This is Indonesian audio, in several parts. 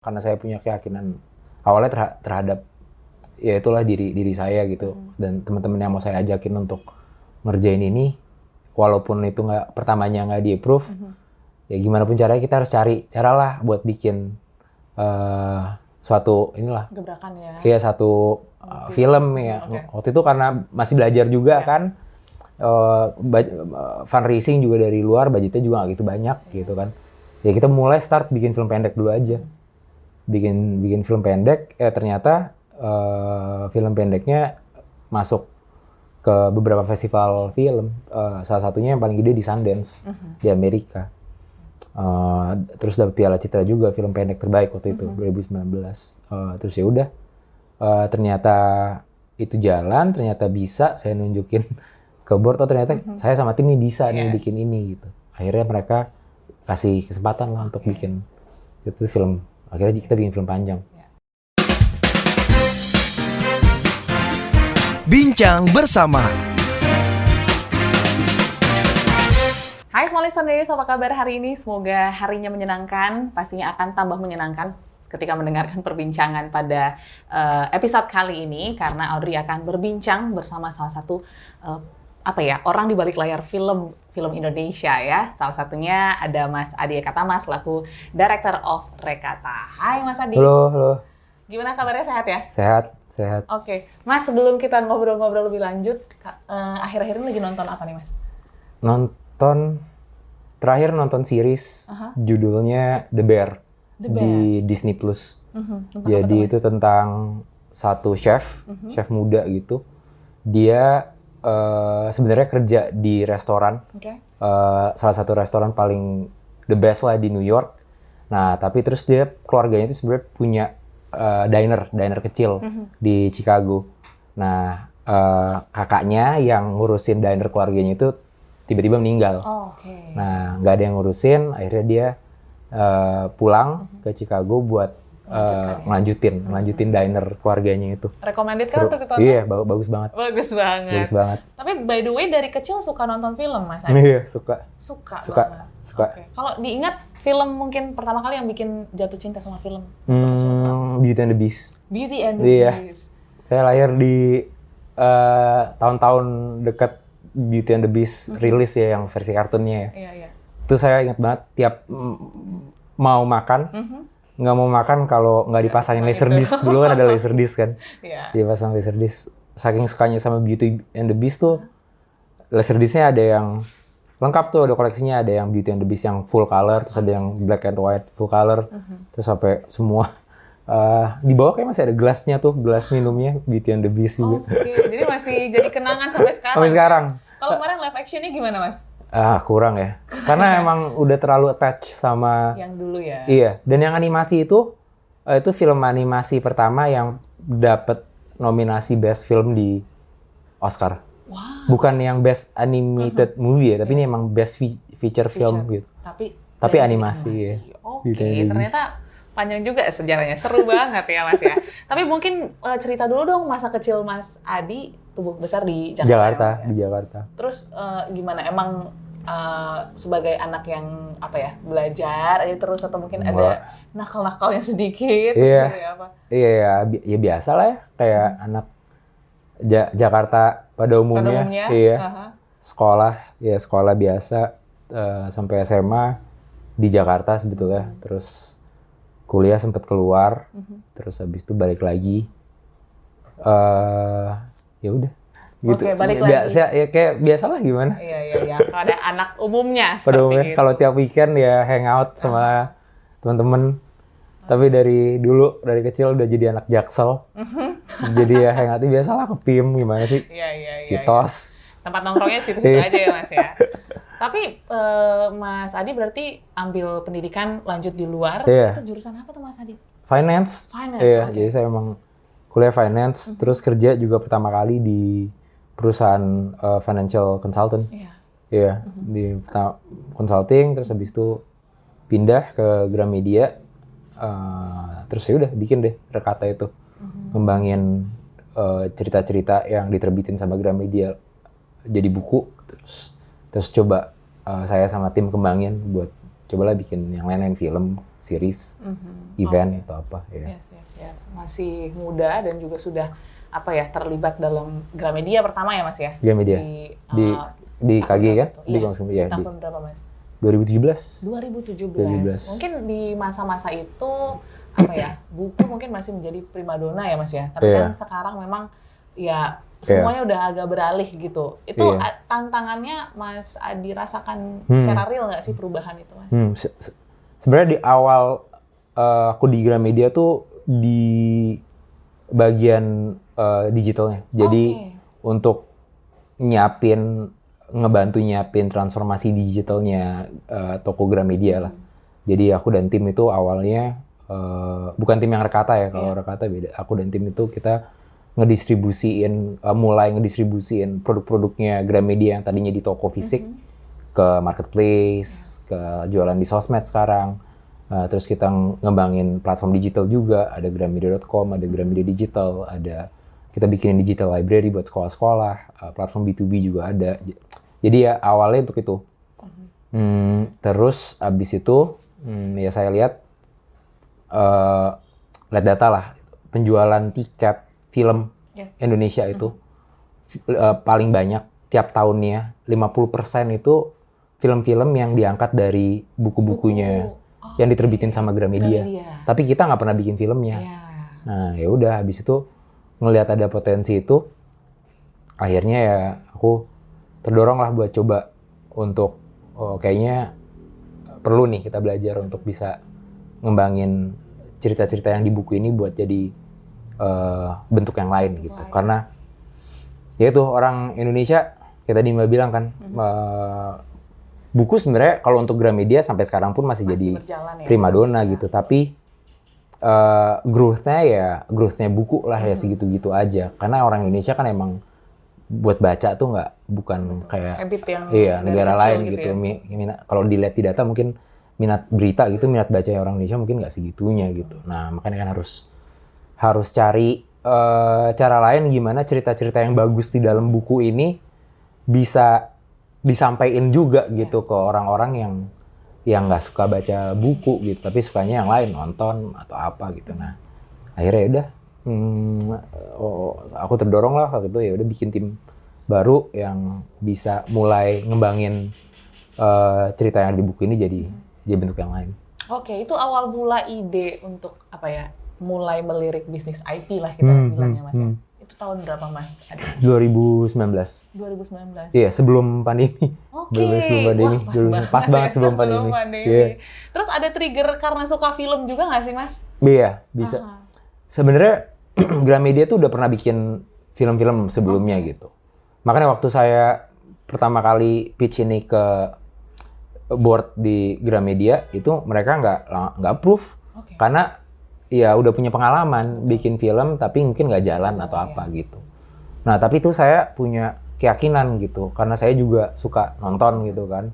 karena saya punya keyakinan awalnya terhadap ya itulah diri saya gitu, dan teman-teman yang mau saya ajakin untuk ngerjain ini, walaupun itu pertamanya nggak di-approve, ya gimana pun caranya kita harus cari cara lah buat bikin suatu inilah gebrakan ya. Iya, satu film ya. Waktu itu karena masih belajar juga kan, fundraising juga dari luar, budgetnya juga nggak gitu banyak gitu kan. Ya kita mulai start bikin film pendek dulu aja. Bikin film pendek, ternyata film pendeknya masuk ke beberapa festival film. Salah satunya yang paling gede di Sundance di Amerika. Terus dapet Piala Citra juga film pendek terbaik waktu itu 2019. Terus ya udah, ternyata itu jalan, ternyata bisa saya nunjukin ke board, ternyata saya sama tim nih bisa nih bikin ini gitu. Akhirnya mereka kasih kesempatan lah untuk bikin itu film. Akhirnya kita bikin film panjang. Bincang bersama. Hai Small Listeners, apa kabar hari ini? Semoga harinya menyenangkan, pastinya akan tambah menyenangkan ketika mendengarkan perbincangan pada episode kali ini, karena Audrey akan berbincang bersama salah satu orang di balik layar film Indonesia ya. Salah satunya ada Mas Adi Ekatama selaku Director of Rekata. Hai Mas Adi. Halo. Gimana kabarnya, sehat ya? Sehat. Oke. Mas, sebelum kita ngobrol-ngobrol lebih lanjut, akhir-akhir ini lagi nonton apa nih Mas? Terakhir nonton series judulnya The Bear di Disney Plus. Jadi itu tentang satu chef muda gitu. Dia sebenarnya kerja di restoran, salah satu restoran paling the best lah di New York. Nah, tapi terus dia keluarganya itu sebenarnya punya diner kecil di Chicago. Nah, kakaknya yang ngurusin diner keluarganya itu tiba-tiba meninggal. Nah, nggak ada yang ngurusin, akhirnya dia pulang ke Chicago buat ngelanjutin diner keluarganya itu. Recommended kan untuk tonton? Iya, bagus banget. Bagus banget. Tapi by the way, dari kecil suka nonton film, Mas Adi? Iya, suka. Okay. Kalau diingat film mungkin pertama kali yang bikin jatuh cinta sama film? Beauty and the Beast. Beauty and the Beast. Saya lahir di tahun-tahun dekat Beauty and the Beast rilis ya, yang versi kartunnya ya. Iya. Itu saya ingat banget, tiap mau makan, nggak mau makan kalau nggak dipasangin laserdisc. Dulu kan ada laserdisc kan, dipasang laserdisc. Saking sukanya sama Beauty and the Beast tuh, laserdiscnya ada yang lengkap tuh, ada koleksinya, ada yang Beauty and the Beast yang full color, terus ada yang black and white full color, terus sampai semua. Di bawah kayak masih ada gelasnya tuh, gelas minumnya Beauty and the Beast juga. Jadi masih jadi kenangan sampai sekarang. Sampai sekarang. Kalau kemarin live actionnya gimana, Mas? Kurang ya. Karena emang udah terlalu attach sama yang dulu ya. Iya, dan yang animasi itu film animasi pertama yang dapat nominasi Best Film di Oscar. Wow. Bukan yang Best Animated Movie ya, tapi ini emang Best Feature Film gitu. Tapi animasi ya. Oke, ternyata panjang juga sejarahnya. Seru banget ya, Mas ya. Tapi mungkin cerita dulu dong masa kecil Mas Adi, tumbuh besar di Jakarta. Di Jakarta. Terus gimana? Emang sebagai anak yang belajar aja terus, atau mungkin ada nakal-nakalnya sedikit? Iya. Iya, ya biasa lah ya, kayak anak Jakarta pada umumnya. Iya. Sekolah biasa sampai SMA di Jakarta sebetulnya. Terus kuliah sempat keluar, terus habis itu balik lagi. Ya udah. Gitu. Balik lagi. Ya kayak biasalah gimana. Iya. Ada anak umumnya pada umumnya gitu. Kalau tiap weekend ya hangout sama teman-teman. Tapi dari kecil udah jadi anak Jaksel. Jadi ya hangoutnya biasalah ke PIM, gimana sih? Iya. Citos. Tempat nongkrongnya situ-situ aja ya, Mas ya. Tapi Mas Adi berarti ambil pendidikan lanjut di luar. Iya. Itu jurusan apa tuh Mas Adi? Finance. Iya, jadi saya emang kuliah finance, terus kerja juga pertama kali di perusahaan financial consultant. Iya. Di consulting, terus habis itu pindah ke Gramedia. Terus ya udah bikin deh Rekata itu. Ngembangin cerita-cerita yang diterbitin sama Gramedia jadi buku, terus coba saya sama tim kembangin buat cobalah bikin yang lain-lain, film, series, event atau apa ya. Yes. Masih muda dan juga sudah terlibat dalam Gramedia pertama ya Mas ya? Gramedia. Di KG kan? Di tahun berapa Mas? 2017. 2017. Mungkin di masa-masa itu buku mungkin masih menjadi primadona ya Mas ya. Tapi kan sekarang memang ya semuanya udah agak beralih gitu. Itu tantangannya Mas Adi rasakan secara real nggak sih perubahan itu Mas? Sebenarnya di awal aku di Gramedia tuh di bagian digitalnya. Jadi untuk ngebantu nyiapin transformasi digitalnya toko Gramedia lah. Jadi aku dan tim itu awalnya bukan tim yang Rekata ya, kalau Rekata beda. Aku dan tim itu kita mulai ngedistribusiin produk-produknya Gramedia yang tadinya di toko fisik ke marketplace, ke jualan di sosmed sekarang. Terus kita ngembangin platform digital juga, ada gramedia.com, ada Gramedia Digital, kita bikinin digital library buat sekolah-sekolah, platform B2B juga ada. Jadi ya awalnya untuk itu. Terus abis itu ya saya lihat data lah, penjualan tiket film Indonesia itu paling banyak tiap tahunnya, 50% itu film-film yang diangkat dari buku-bukunya yang diterbitin sama Gramedia. Tapi kita nggak pernah bikin filmnya. Nah ya udah, habis itu ngelihat ada potensi itu, akhirnya ya aku terdorong lah buat coba untuk kayaknya perlu nih kita belajar untuk bisa ngembangin cerita-cerita yang di buku ini buat jadi bentuk yang lain gitu. Karena ya itu orang Indonesia, kayak tadi Mbak bilang kan, buku sebenarnya kalau untuk Gramedia sampai sekarang pun masih jadi primadona gitu. Tapi growth-nya buku lah ya segitu-gitu aja. Karena orang Indonesia kan emang buat baca tuh bukan kayak negara lain gitu. Kalau dilihat di data mungkin minat berita gitu, minat baca orang Indonesia mungkin nggak segitunya gitu. Nah makanya kan harus cari cara lain gimana cerita-cerita yang bagus di dalam buku ini bisa disampaikan juga gitu ke orang-orang yang nggak suka baca buku gitu, tapi sukanya yang lain, nonton atau apa gitu. Nah akhirnya udah aku terdorong lah waktu itu, ya udah bikin tim baru yang bisa mulai ngembangin cerita yang di buku ini jadi bentuk yang lain. Oke, itu awal mula ide untuk mulai melirik bisnis IP lah kita bilangnya Mas ya. Itu tahun berapa Mas? 2019. 2019. Iya, sebelum pandemi. Sebelum pandemi. Pas banget sebelum pandemi. Yeah. Terus ada trigger karena suka film juga nggak sih Mas? Iya, bisa. Sebenarnya Gramedia tuh udah pernah bikin film-film sebelumnya gitu. Makanya waktu saya pertama kali pitch ini ke board di Gramedia, itu mereka nggak approve. Karena ya udah punya pengalaman bikin film tapi mungkin nggak jalan atau apa gitu. Nah tapi itu saya punya keyakinan gitu, karena saya juga suka nonton gitu kan.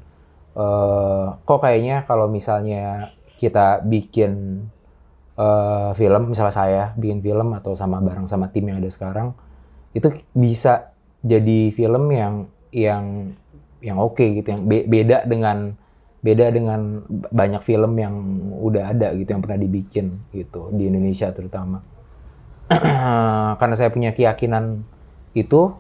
Kok kayaknya kalau misalnya kita bikin film, misalnya saya bikin film atau bareng sama tim yang ada sekarang, itu bisa jadi film yang oke gitu, yang beda dengan banyak film yang udah ada gitu, yang pernah dibikin gitu di Indonesia terutama. Karena saya punya keyakinan itu,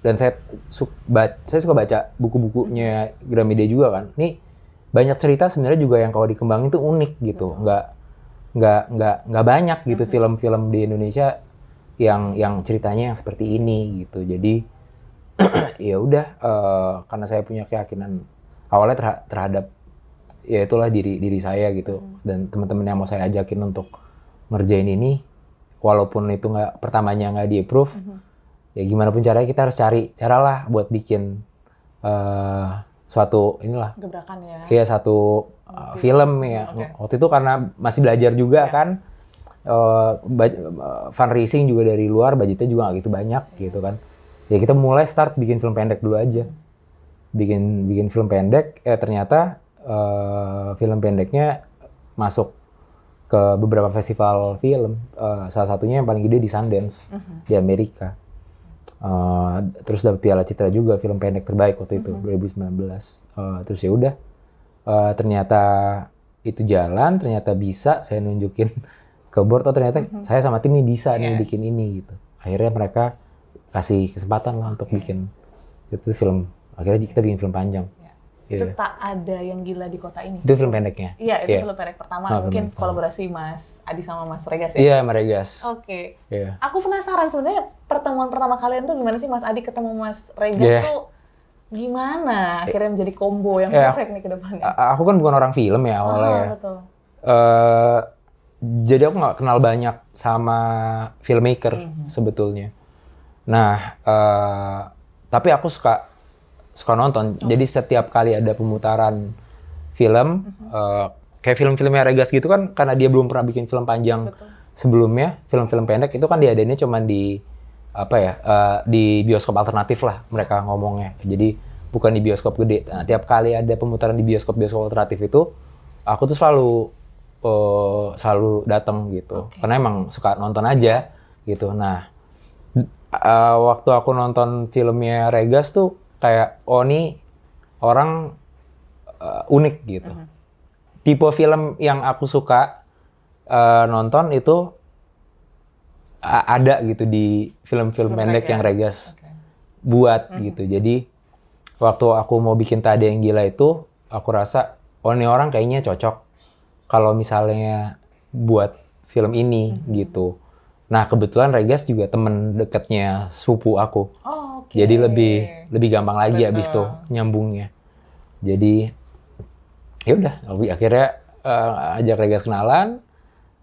dan saya suka baca buku-bukunya Gramedia juga kan. Nih banyak cerita sebenarnya juga yang kalau dikembangin tuh unik gitu, nggak banyak gitu film-film di Indonesia yang ceritanya yang seperti ini gitu. Jadi ya udah, karena saya punya keyakinan awalnya terhadap ya itulah diri saya gitu, dan teman-teman yang mau saya ajakin untuk ngerjain ini, walaupun itu pertamanya nggak di-approve, ya gimana pun caranya kita harus cari cara lah buat bikin suatu gebrakan ya. Iya, satu film ya. Waktu itu karena masih belajar juga kan, fundraising juga dari luar, budgetnya juga nggak gitu banyak gitu kan. Ya kita mulai start bikin film pendek dulu aja. Bikin film pendek, ternyata film pendeknya masuk ke beberapa festival film, salah satunya yang paling gede di Sundance di Amerika. Terus dapat Piala Citra juga film pendek terbaik waktu itu 2019. Terus ya udah, ternyata itu jalan, ternyata bisa, saya nunjukin ke board, ternyata saya sama tim nih bisa nih bikin ini gitu. Akhirnya mereka kasih kesempatan lah untuk bikin itu film. Akhirnya kita bikin film panjang. Itu Tak Ada Yang Gila di Kota Ini. Itu film pendeknya. Iya, itu film pendek pertama. Mungkin kolaborasi Mas Adi sama Mas Regas ya? Iya, sama Regas. Oke. Aku penasaran sebenarnya pertemuan pertama kalian tuh gimana sih Mas Adi ketemu Mas Regas tuh gimana? Akhirnya menjadi combo yang perfect nih ke depannya. Aku kan bukan orang film ya awalnya ya. Betul. Jadi aku nggak kenal banyak sama filmmaker sebetulnya. Nah, tapi aku suka nonton. Jadi setiap kali ada pemutaran film, kayak film-filmnya Regas gitu kan, karena dia belum pernah bikin film panjang sebelumnya, film-film pendek itu kan diadainnya cuma di di bioskop alternatif lah mereka ngomongnya. Jadi bukan di bioskop gede. Nah, tiap kali ada pemutaran di bioskop alternatif itu, aku tuh selalu datang gitu. Karena emang suka nonton aja gitu. Nah, waktu aku nonton filmnya Regas tuh kayak, oh nih orang unik gitu. Tipe film yang aku suka nonton itu ada gitu di film-film pendek yang Regas buat gitu. Jadi waktu aku mau bikin Tak Ada Yang Gila itu, aku rasa, oh nih orang kayaknya cocok kalau misalnya buat film ini gitu. Nah, kebetulan Regas juga temen dekatnya sepupu aku. Jadi lebih gampang lagi abis itu nyambungnya. Jadi ya udah, akhirnya ajak Regas kenalan,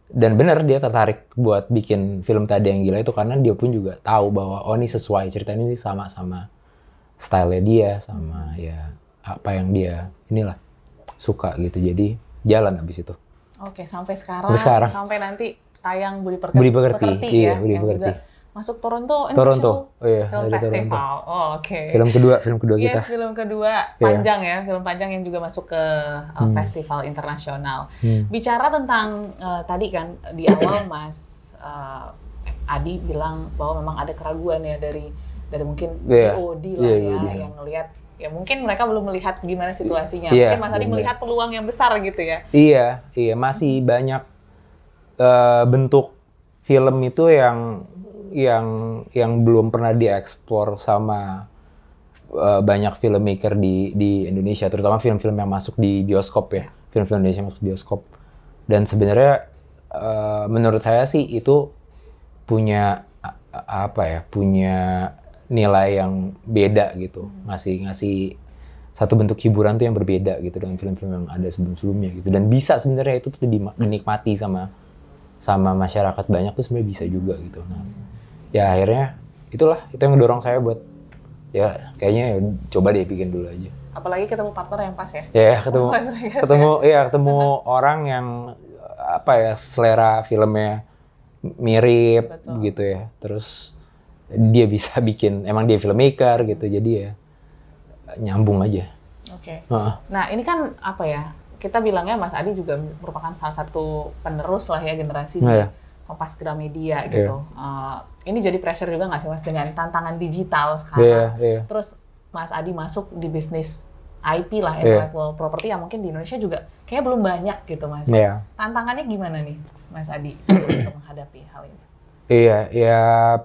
dan bener dia tertarik buat bikin film Tak Ada Yang Gila itu karena dia pun juga tahu bahwa oh ini sesuai, cerita ini sama style-nya dia, sama ya apa yang dia inilah suka gitu. Jadi jalan abis itu. Oke, sampai sekarang. Sampai nanti tayang Budi Pekerti iya, ya, Budi yang Pekerti. juga masuk Toronto International Film Festival. Film kedua kita. Yes, film kedua panjang ya, film panjang yang juga masuk ke festival internasional. Bicara tentang tadi kan di awal Mas Adi bilang bahwa memang ada keraguan ya dari mungkin BOD lah yang ngelihat ya mungkin mereka belum melihat gimana situasinya. Mungkin Mas Adi melihat peluang yang besar gitu ya. Iya, masih banyak bentuk film itu yang belum pernah dieksplor sama banyak filmmaker di Indonesia, terutama film-film yang masuk di bioskop ya, film-film Indonesia yang masuk bioskop. Dan sebenarnya menurut saya sih itu punya punya nilai yang beda gitu, ngasih satu bentuk hiburan tuh yang berbeda gitu dengan film-film yang ada sebelum-sebelumnya gitu. Dan bisa sebenarnya itu tuh dinikmati sama masyarakat banyak tuh sebenarnya bisa juga gitu. Nah, ya akhirnya itu yang ngedorong saya buat ya kayaknya coba deh bikin dulu aja. Apalagi ketemu partner yang pas ya. Ya, ketemu orang yang selera filmnya mirip. Betul. Gitu ya. Terus dia bisa bikin, emang dia filmmaker gitu. Jadi ya nyambung aja. Oke. Nah, ini kan kita bilangnya Mas Adi juga merupakan salah satu penerus lah ya generasi di Kompas Gramedia gitu. Ini jadi pressure juga nggak sih Mas dengan tantangan digital sekarang? Terus Mas Adi masuk di bisnis IP lah, intellectual property yang mungkin di Indonesia juga kayak belum banyak gitu Mas. Tantangannya gimana nih Mas Adi untuk menghadapi hal ini? Iya,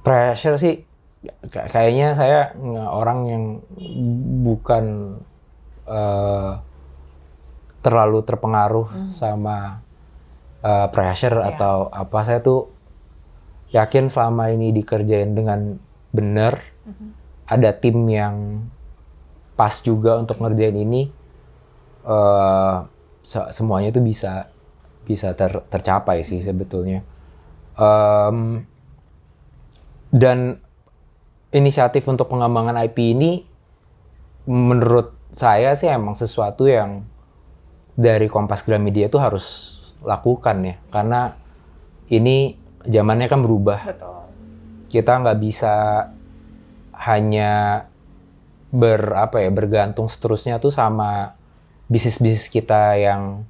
pressure sih kayaknya saya orang yang bukan terlalu terpengaruh sama pressure atau apa. Saya tuh yakin selama ini dikerjain dengan benar, ada tim yang pas juga untuk ngerjain ini, semuanya itu bisa tercapai sih sebetulnya. Dan inisiatif untuk pengembangan IP ini menurut saya sih emang sesuatu yang dari Kompas Gramedia itu harus lakukan ya, karena ini zamannya kan berubah. Betul. Kita nggak bisa hanya bergantung seterusnya tuh sama bisnis kita yang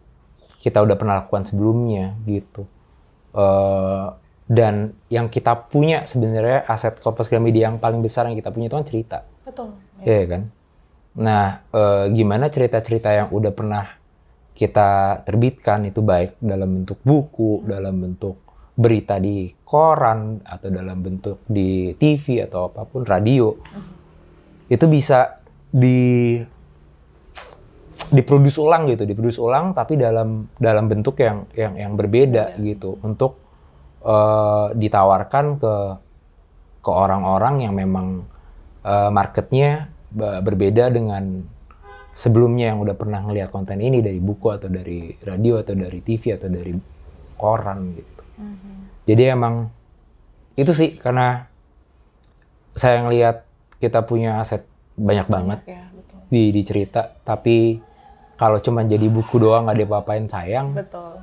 kita udah pernah lakukan sebelumnya gitu. Dan yang kita punya sebenarnya aset Kompas Gramedia yang paling besar yang kita punya itu kan cerita. Betul. Iya kan? Nah, gimana cerita-cerita yang udah pernah kita terbitkan itu baik dalam bentuk buku, dalam bentuk berita di koran, atau dalam bentuk di TV atau apapun, radio, itu bisa diproduksi ulang tapi dalam bentuk yang berbeda gitu, untuk ditawarkan ke orang-orang yang memang marketnya berbeda dengan sebelumnya yang udah pernah ngelihat konten ini dari buku atau dari radio atau dari TV atau dari koran gitu. Jadi emang itu sih, karena saya ngelihat kita punya aset banyak banget ya, betul. di cerita, tapi kalau cuma jadi buku doang nggak diapa-apain sayang. Betul.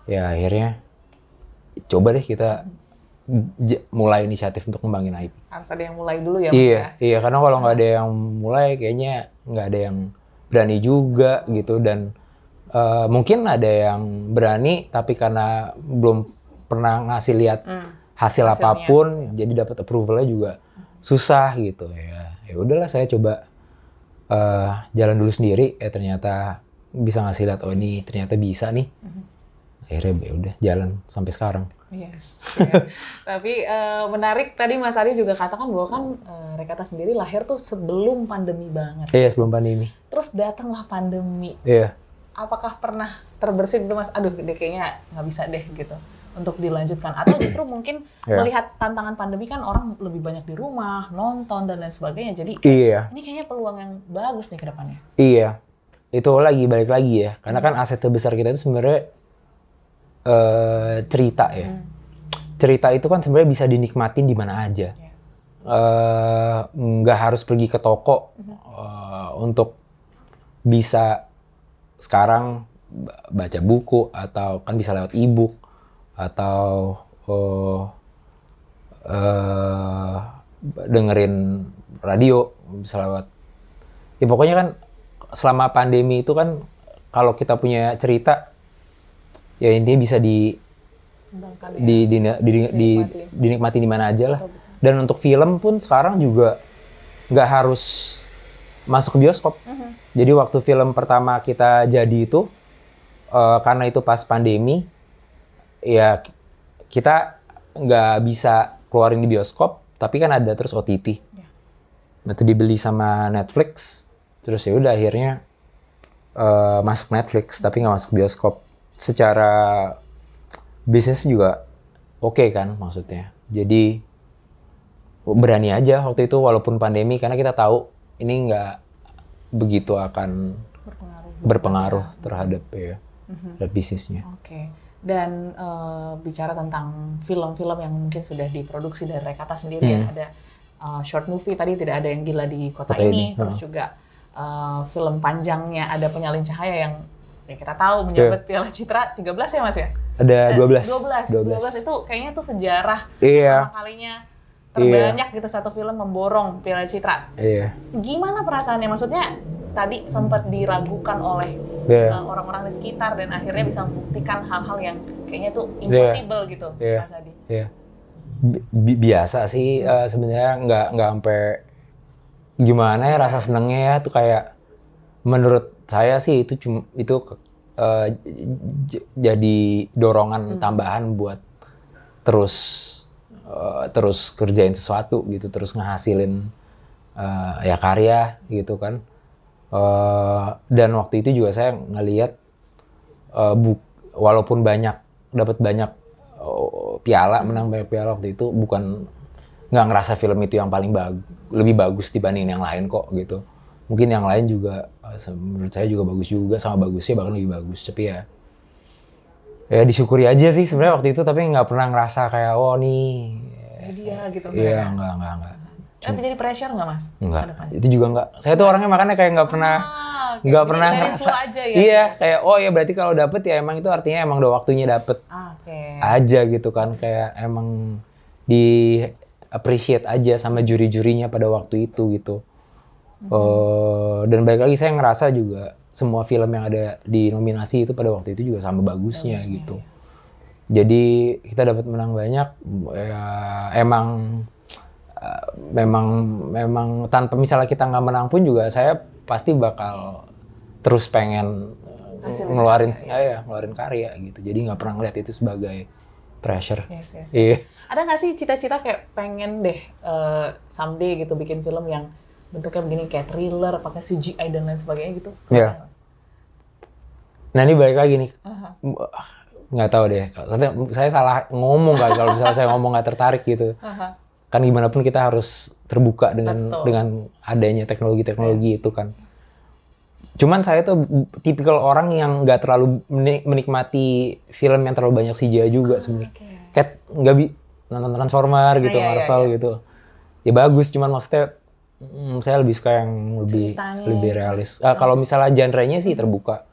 Ya akhirnya coba deh kita mulai inisiatif untuk ngembangin IP. Harus ada yang mulai dulu ya, Mas ya? Iya, karena kalau nggak ada yang mulai, kayaknya nggak ada yang berani juga gitu. Dan mungkin ada yang berani, tapi karena belum pernah ngasih lihat hasil apapun, jadi dapat approval-nya juga susah gitu. Ya udahlah, saya coba jalan dulu sendiri. Ternyata bisa ngasih lihat, oh ini ternyata bisa nih. Akhirnya ya udah jalan sampai sekarang. Yes. Ya. Tapi menarik tadi Mas Ari juga katakan bahwa kan Rekata sendiri lahir tuh sebelum pandemi banget. Iya, sebelum pandemi. Terus datanglah pandemi. Iya. Apakah pernah terbersit gitu Mas? Aduh, kayaknya nggak bisa deh gitu untuk dilanjutkan. Atau justru mungkin melihat tantangan pandemi kan orang lebih banyak di rumah, nonton dan lain sebagainya. Jadi ini kayaknya peluang yang bagus nih ke depannya. Iya. Itu balik lagi ya. Karena kan aset terbesar kita itu sebenarnya cerita ya. Cerita itu kan sebenarnya bisa dinikmatin di mana aja. Yes. Nggak harus pergi ke toko untuk bisa sekarang baca buku, atau kan bisa lewat e-book, atau dengerin radio, bisa lewat. Ya pokoknya kan selama pandemi itu kan kalau kita punya cerita, ya intinya bisa dinikmati di mana aja lah. Betul. Dan untuk film pun sekarang juga nggak harus masuk ke bioskop. Jadi waktu film pertama kita jadi itu, karena itu pas pandemi, ya kita nggak bisa keluarin di bioskop, tapi kan ada terus OTT. Nah itu dibeli sama Netflix, terus ya udah akhirnya masuk Netflix, tapi nggak masuk bioskop. Secara bisnis juga oke kan maksudnya. Jadi berani aja waktu itu walaupun pandemi, karena kita tahu ini nggak begitu akan berpengaruh terhadap terhadap bisnisnya. Oke. Dan bicara tentang film-film yang mungkin sudah diproduksi dari Rekata sendiri ya, ada short movie tadi Tidak Ada Yang Gila di Kota Ini. Terus juga film panjangnya ada Penyalin Cahaya yang kita tahu menjabat Piala Citra 13 ya Mas ya? Ada 12 itu kayaknya tuh sejarah pertama kalinya terbanyak gitu satu film memborong Piala Citra. Gimana perasaannya? Maksudnya tadi sempat diragukan oleh orang-orang di sekitar dan akhirnya bisa membuktikan hal-hal yang kayaknya tuh impossible gitu, Mas Adi. Biasa sih sebenarnya, nggak sampai gimana ya, rasa senengnya ya tuh kayak menurut saya sih itu jadi dorongan tambahan buat terus kerjain sesuatu gitu, terus ngehasilin ya karya gitu kan. Dan waktu itu juga saya ngelihat walaupun dapat banyak piala, menang banyak piala waktu itu, nggak ngerasa film itu yang paling lebih bagus dibanding yang lain kok gitu. Mungkin yang lain juga menurut saya juga bagus juga, sama bagusnya bahkan lebih bagus. Tapi ya disyukuri aja sih sebenarnya waktu itu, tapi nggak pernah ngerasa kayak nih dia gitu. Iya, enggak. Tapi jadi pressure nggak Mas? Enggak. Itu juga enggak. Saya tuh orangnya makanya kayak nggak pernah ngerasa. Aja, ya, iya, kayak ya berarti kalau dapet ya emang itu artinya emang udah waktunya dapet aja gitu kan. Kayak emang di appreciate aja sama juri-jurinya pada waktu itu gitu. Dan balik lagi saya ngerasa juga semua film yang ada di nominasi itu pada waktu itu juga sama bagusnya gitu. Ya. Jadi kita dapat menang banyak. Ya, memang tanpa misalnya kita nggak menang pun juga saya pasti bakal terus pengen ngeluarin karya gitu. Jadi nggak pernah ngeliat itu sebagai pressure. Yes. Iya. Ada nggak sih cita-cita kayak pengen deh someday gitu bikin film yang bentuknya begini kayak thriller, pakai CGI dan lain sebagainya gitu? Iya. Nah ini balik lagi nih. Nggak tahu deh. Saya salah ngomong kali kalau misalnya saya ngomong nggak tertarik gitu. Kan gimana pun kita harus terbuka dengan adanya teknologi itu kan. Cuman saya tuh tipikal orang yang nggak terlalu menikmati film yang terlalu banyak CGI juga sebenarnya. Kayak nggak nonton Transformer gitu, Marvel gitu. Ya bagus, cuman maksudnya saya lebih suka yang lebih realis. Kalau misalnya genre-nya sih terbuka.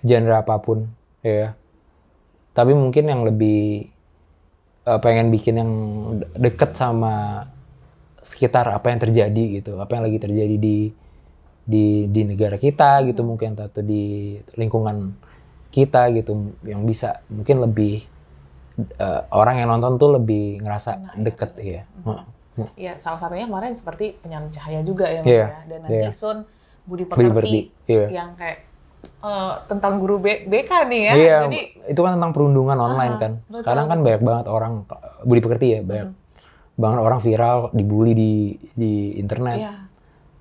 Genre apapun, ya. Tapi mungkin yang lebih pengen bikin yang deket sama sekitar apa yang terjadi gitu, apa yang lagi terjadi di negara kita gitu mungkin, atau di lingkungan kita gitu, yang bisa mungkin lebih orang yang nonton tuh lebih ngerasa deket ya. Iya, salah satunya kemarin seperti Penyalin Cahaya juga ya Mas ya, dan nanti Sun Budi Pekerti yang kayak tentang guru BK nih ya. Iya, jadi itu kan tentang perundungan online kan. Sekarang kan banyak banget orang Budi Pekerti ya, banyak banget orang viral dibully di internet.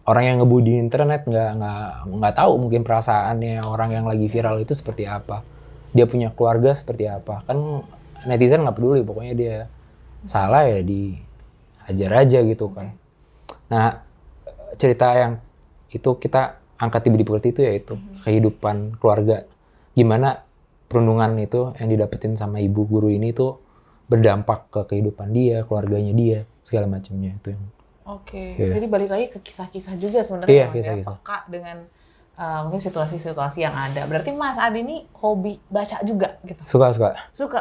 Orang yang ngebully di internet nggak tahu mungkin perasaannya orang yang lagi viral itu seperti apa. Dia punya keluarga seperti apa. Kan netizen nggak peduli, pokoknya dia salah ya dihajar aja gitu kan. Nah, cerita yang itu kita angkat di Budi Pekerti itu yaitu kehidupan keluarga. Gimana perundungan itu yang didapetin sama ibu guru ini tuh berdampak ke kehidupan dia, keluarganya dia, segala macamnya itu yang. Jadi balik lagi ke kisah-kisah juga sebenarnya Mas ya, peka dengan mungkin situasi-situasi yang ada. Berarti Mas Adi ini hobi baca juga gitu? Suka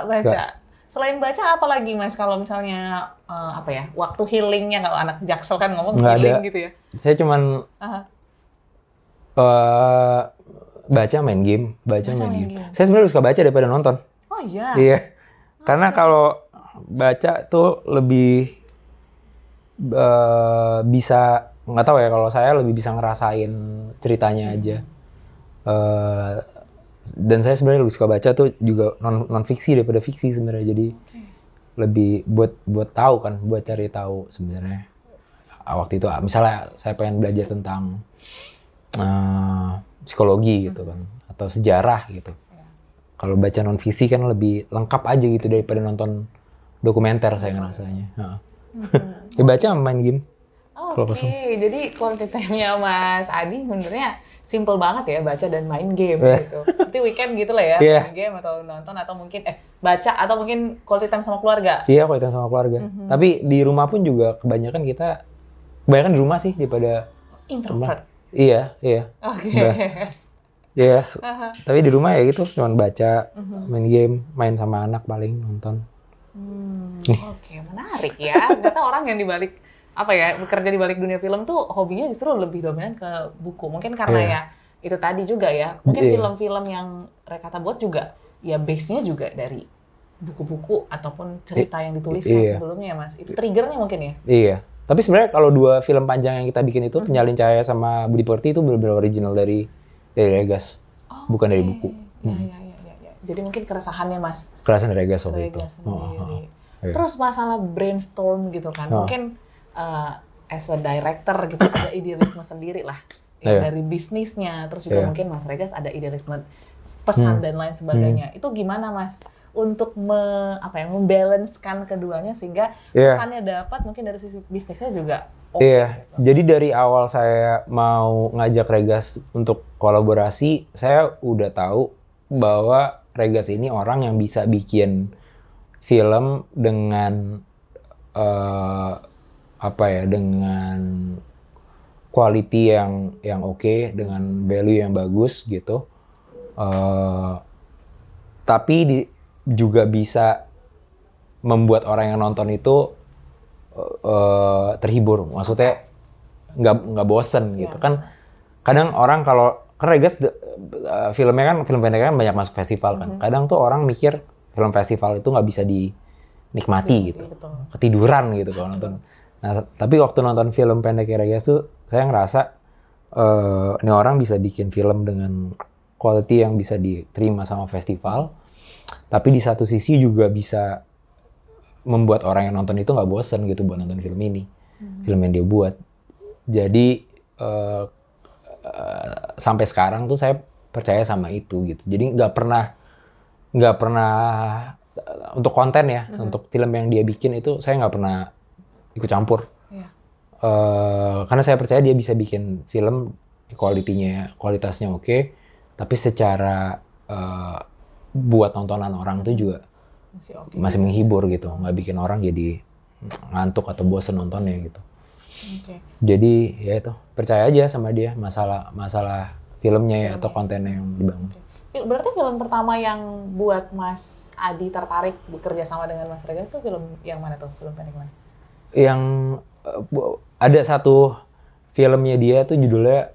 baca. Selain baca apa lagi Mas kalau misalnya waktu healingnya, kalau anak Jaksel kan ngomong nggak healing ada. Gitu ya? Saya cuman baca, main game. Saya sebenarnya suka baca daripada nonton. Oh iya? Iya. Karena kalau baca tuh lebih bisa, nggak tahu ya, kalau saya lebih bisa ngerasain ceritanya aja. Dan saya sebenarnya lebih suka baca tuh juga non fiksi daripada fiksi sebenarnya. Jadi lebih buat tahu kan, buat cari tahu sebenarnya. Waktu itu misalnya saya pengen belajar tentang psikologi gitu kan, atau sejarah gitu. Kalau baca non fiksi kan lebih lengkap aja gitu daripada nonton dokumenter saya ngerasanya. Ya baca sama main game. Jadi quality time-nya Mas Adi sebenarnya simple banget ya, baca dan main game gitu. Berarti weekend gitu lah ya, main game atau nonton, atau mungkin baca, atau mungkin quality time sama keluarga. Iya, quality time sama keluarga. Tapi di rumah pun juga kebanyakan di rumah sih daripada introvert. Iya. Tapi di rumah ya gitu, cuman baca, main game, main sama anak paling, nonton. Menarik ya. Ternyata orang yang bekerja di balik dunia film tuh hobinya justru lebih dominan ke buku. Mungkin karena ya itu tadi juga ya. Mungkin film-film yang Rekata buat juga ya base-nya juga dari buku-buku ataupun cerita yang dituliskan sebelumnya Mas. Itu triggernya mungkin ya? Iya. Tapi sebenarnya kalau dua film panjang yang kita bikin itu, Penyalin Cahaya sama Budi Pekerti, itu benar-benar original dari Regas, bukan dari buku. Jadi mungkin keresahannya Mas. Keresahan Regas waktu itu. Terus masalah brainstorm gitu kan, mungkin as a director gitu ada idealisme sendiri lah dari bisnisnya, terus juga mungkin Mas Regas ada idealisme pesan dan lain sebagainya. Itu gimana Mas untuk membalancekan keduanya sehingga pesannya dapat, mungkin dari sisi bisnisnya juga gitu. Jadi dari awal saya mau ngajak Regas untuk kolaborasi, saya udah tahu bahwa Regas ini orang yang bisa bikin film dengan dengan quality yang oke, dengan value yang bagus gitu. Tapi juga bisa membuat orang yang nonton itu terhibur, maksudnya nggak bosen gitu kan. Kadang orang kan Regas filmnya kan, film pendeknya kan banyak masuk festival kan. Kadang tuh orang mikir film festival itu nggak bisa dinikmati gitu, ketiduran gitu kalau nonton. Nah, tapi waktu nonton film pendek Regas tuh saya ngerasa ini orang bisa bikin film dengan quality yang bisa diterima sama festival, tapi di satu sisi juga bisa membuat orang yang nonton itu nggak bosen gitu buat nonton film ini, film yang dia buat. Jadi sampai sekarang tuh saya percaya sama itu gitu. Jadi nggak pernah untuk konten ya, untuk film yang dia bikin itu saya nggak pernah ikut campur. Karena saya percaya dia bisa bikin film kualitasnya oke, tapi secara buat tontonan orang itu juga masih menghibur gitu, nggak bikin orang jadi ngantuk atau bosen nontonnya gitu. Jadi ya itu, percaya aja sama dia masalah filmnya ya atau kontennya yang dibangun. Berarti film pertama yang buat Mas Adi tertarik bekerja sama dengan Mas Regas itu film yang mana tuh? Film pendek mana? Yang ada satu filmnya dia tuh judulnya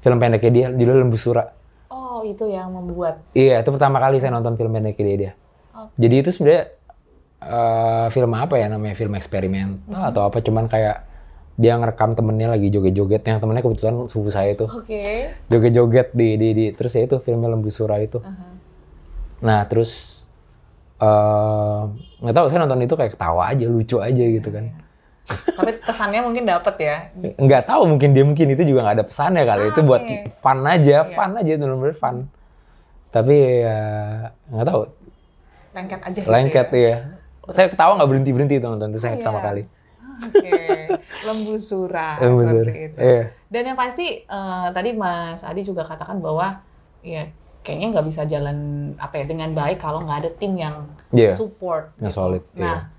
film pendeknya dia judulnya Lembu Sura. Oh, itu yang membuat. Iya, itu pertama kali saya nonton film pendeknya dia. Jadi itu sebenarnya film apa ya namanya, film eksperimental atau apa, cuman kayak dia ngerekam temennya lagi joget-joget, yang temennya kebetulan sepupu saya itu. Joget-joget di terus ya itu filmnya Lembu Sura itu. Nah, terus nggak tahu, saya nonton itu kayak ketawa aja, lucu aja gitu kan. Tapi pesannya mungkin dapet ya? Nggak tahu, mungkin itu juga nggak ada pesannya kali. Itu buat fun aja, bener-bener fun. Tapi ya nggak tahu. Lengket aja Lengket gitu ya. Saya ketawa nggak berhenti itu nonton, itu saya pertama kali. Lembu Sura. Itu. Dan yang pasti tadi Mas Adi juga katakan bahwa ya kayaknya nggak bisa jalan dengan baik kalau nggak ada tim yang support. Yang solid. Nah,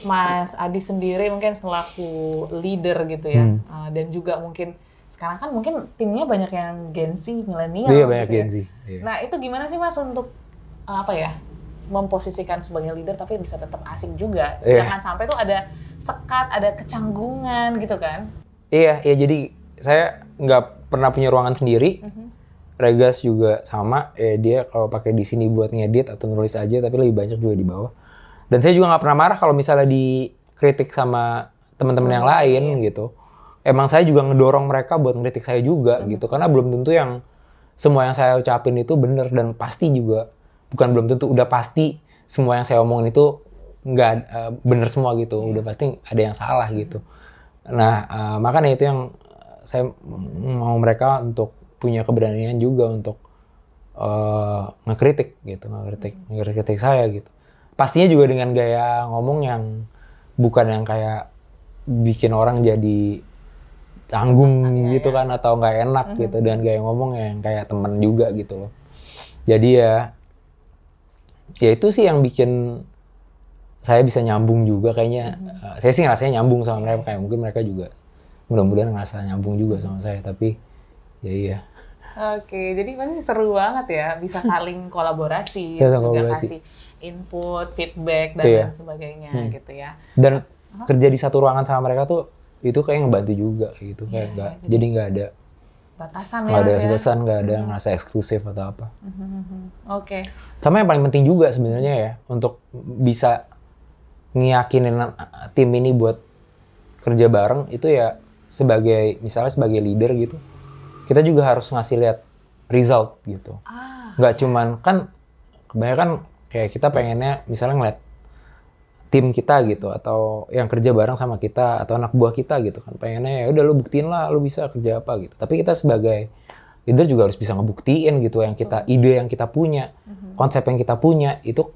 Mas Adi sendiri mungkin selaku leader gitu ya, dan juga mungkin sekarang kan mungkin timnya banyak yang Gen Z, milenial gitu banyak ya. Gen Z. Nah, itu gimana sih Mas untuk memposisikan sebagai leader tapi bisa tetap asik juga. Jangan sampai tuh ada sekat, ada kecanggungan gitu kan. Iya, jadi saya nggak pernah punya ruangan sendiri. Regas juga sama, dia kalau pakai di sini buat ngedit atau nulis aja, tapi lebih banyak juga di bawah. Dan saya juga nggak pernah marah kalau misalnya dikritik sama teman-teman yang lain gitu. Emang saya juga ngedorong mereka buat ngeritik saya juga gitu, karena belum tentu yang semua yang saya ucapin itu benar, dan pasti juga belum tentu, udah pasti semua yang saya omongin itu nggak benar semua gitu, udah pasti ada yang salah gitu. Nah, makanya itu yang saya mau mereka untuk punya keberanian juga untuk ngekritik gitu, ngekritik saya gitu. Pastinya juga dengan gaya ngomong yang bukan yang kayak bikin orang jadi canggung gitu kan, atau nggak enak gitu, dan gaya ngomong yang kayak temen juga gitu loh. Jadi ya itu sih yang bikin saya bisa nyambung juga kayaknya. Saya sih ngerasanya nyambung sama mereka, kayak mungkin mereka juga mudah-mudahan ngerasa nyambung juga sama saya, tapi ya iya. Oke, jadi pasti seru banget ya, bisa saling kolaborasi, juga kasih input, feedback, dan lain sebagainya gitu ya. Dan kerja di satu ruangan sama mereka tuh, itu kayak ngebantu juga gitu, kayak jadi nggak ada batasan nggak ada batasan, nggak ada ngerasa eksklusif atau apa. Oke. Sama yang paling penting juga sebenarnya ya, untuk bisa ngiyakinin tim ini buat kerja bareng, itu ya misalnya sebagai leader gitu, kita juga harus ngasih lihat result gitu. Nggak cuman, kan kebanyakan kayak kita pengennya misalnya ngeliat tim kita gitu, atau yang kerja bareng sama kita, atau anak buah kita gitu kan, pengennya ya udah lu buktiin lah lu bisa kerja apa gitu. Tapi kita sebagai leader juga harus bisa ngebuktiin gitu, yang kita ide yang kita punya, konsep yang kita punya itu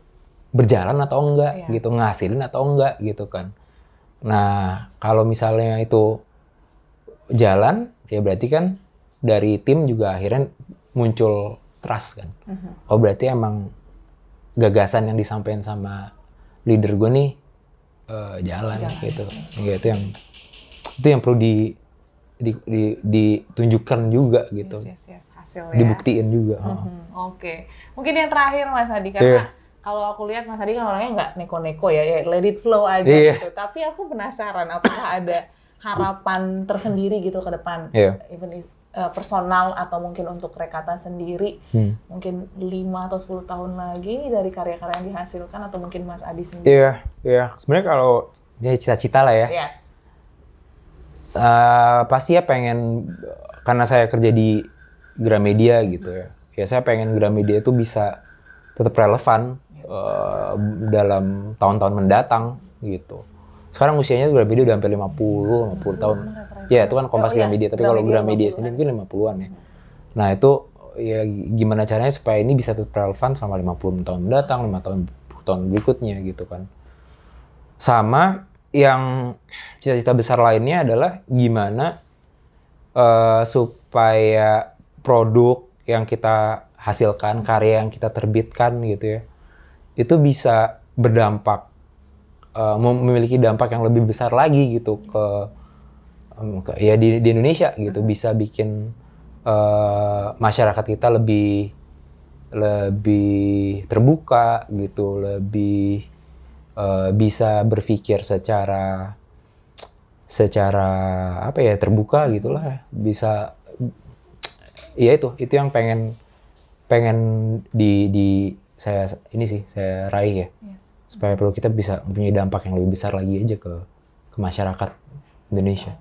berjalan atau enggak gitu, ngasilin atau enggak gitu kan. Nah, kalau misalnya itu jalan, ya berarti kan dari tim juga akhirnya muncul trust kan. Oh, berarti emang gagasan yang disampaikan sama leader gue nih jalan gitu. Ya, itu yang perlu ditunjukkan juga gitu. Hasil, dibuktiin juga. Oke. Mungkin yang terakhir Mas Adi, karena kalau aku lihat Mas Adi kan orangnya nggak neko-neko ya, let it flow aja gitu. Tapi aku penasaran apakah ada harapan tersendiri gitu ke depan, even personal atau mungkin untuk Rekata sendiri, mungkin 5 atau 10 tahun lagi dari karya-karya yang dihasilkan, atau mungkin Mas Adi sendiri? Iya. Sebenarnya kalau ya cita-cita lah ya. Pasti ya pengen, karena saya kerja di Gramedia gitu ya. Ya saya pengen Gramedia itu bisa tetap relevan dalam tahun-tahun mendatang gitu. Sekarang usianya Gramedia udah hampir 50 tahun. Ya itu kan Kompas Gramedia, tapi kalau Gramedia sendiri mungkin 50-an ya. Nah itu ya gimana caranya supaya ini bisa tetap relevan selama 50 tahun mendatang, 5 tahun berikutnya gitu kan. Sama yang cita-cita besar lainnya adalah gimana supaya produk yang kita hasilkan, karya yang kita terbitkan gitu ya, itu bisa berdampak, memiliki dampak yang lebih besar lagi gitu ke ya di Indonesia gitu, bisa bikin masyarakat kita lebih terbuka gitu, lebih bisa berpikir secara apa ya, terbuka gitulah, bisa ya itu yang pengen di saya raih ya. Supaya produk kita bisa mempunyai dampak yang lebih besar lagi aja ke masyarakat Indonesia.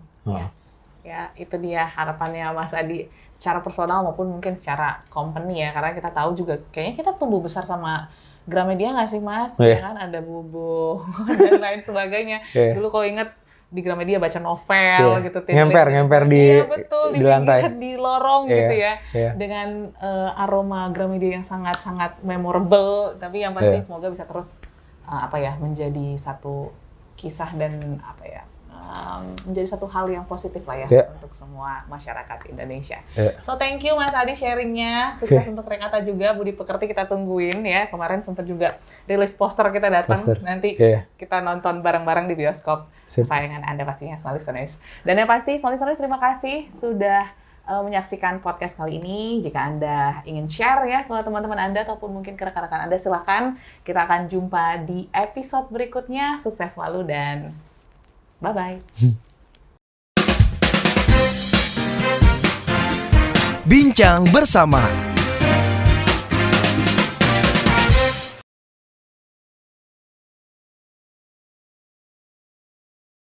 Ya, itu dia harapannya Mas Adi secara personal maupun mungkin secara company ya, karena kita tahu juga kayaknya kita tumbuh besar sama Gramedia nggak sih Mas? Ya kan ada Bubu dan lain sebagainya. Dulu kalau inget di Gramedia baca novel gitu, ngemper di lantai, di lorong gitu ya, dengan aroma Gramedia yang sangat memorable. Tapi yang pasti semoga bisa terus menjadi satu kisah dan menjadi satu hal yang positif lah ya untuk semua masyarakat Indonesia. So thank you Mas Adi sharingnya, sukses untuk Rekata juga, Budi Pekerti kita tungguin ya. Kemarin sempat juga rilis poster kita datang, nanti kita nonton bareng-bareng di bioskop kesayangan Anda pastinya, Small Listeners. Dan yang pasti Small Listeners terima kasih sudah menyaksikan podcast kali ini. Jika Anda ingin share ya ke teman-teman Anda ataupun mungkin ke rekan-rekan Anda, silakan. Kita akan jumpa di episode berikutnya. Sukses selalu dan bye-bye. Bincang bersama